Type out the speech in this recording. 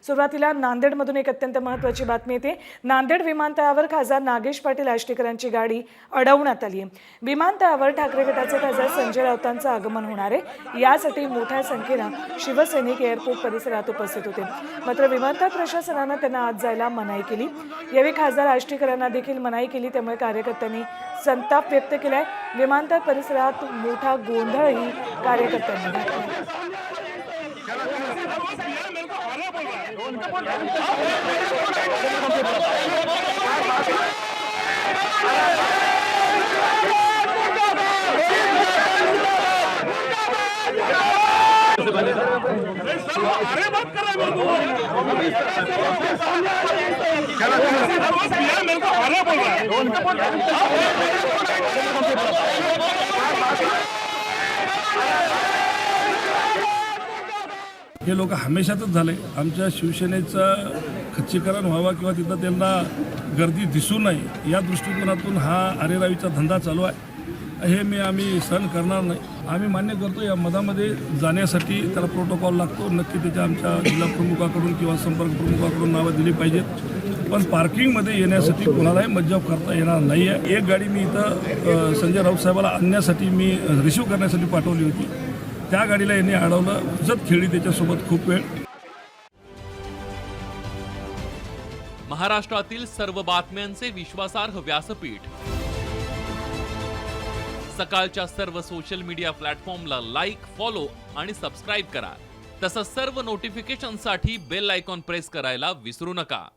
सुरुवातीला नांदेडमधून एक अत्यंत महत्त्वाची बातमी येते। नांदेड विमानतळावर खासदार नागेश पाटील आष्टीकरांची गाडी अडवण्यात आली आहे। विमानतळावर ठाकरे गटाचे खासदार संजय राऊतांचं आगमन होणार आहे। यासाठी मोठ्या संख्येने शिवसैनिक एअरपोर्ट परिसरात उपस्थित होते। मात्र विमानतळ प्रशासनाने त्यांना आत जायला मनाई केली। यावेळी खासदार आष्टीकरांना देखील मनाई केली, त्यामुळे कार्यकर्त्यांनी संताप व्यक्त केलाय। विमानतळ परिसरात मोठा गोंधळही कार्यकर्त्यांनी घातला। अरे बात कर रहा है मेरे को अरे बोल रहा हे लोक हमेशाच झाले। आमच्या शिवसेनेचं खच्चीकरण व्हावं किंवा तिथं त्यांना गर्दी दिसू नये या दृष्टिकोनातून हा अरेरावीचा धंदा चालू आहे। हे आम्ही सहन करणार नाही। आम्ही मान्य करतो या मधामध्ये जाण्यासाठी त्याला प्रोटोकॉल लागतो। नक्की त्याच्या आमच्या जिल्हा प्रमुखाकडून किंवा संपर्क प्रमुखाकडून नावं दिली पाहिजेत, पण पार्किंगमध्ये येण्यासाठी कोणालाही मज्जाव करता येणार नाही आहे। एक गाडी मी इथं संजय राऊत साहेबाला आणण्यासाठी मी रिसिव्ह करण्यासाठी पाठवली होती, त्या गाडीला यांनी अडवलं। हुज्जत खेळली त्याच्यासोबत खूप वेळ। महाराष्ट्रातील सर्व बातम्यांचे विश्वासार्ह व्यासपीठ सकाळच्या सर्व सोशल मीडिया प्लॅटफॉर्मला लाईक, फॉलो आणि सबस्क्राईब करा। तसंच सर्व नोटिफिकेशनसाठी बेल आयकॉन प्रेस करायला विसरू नका।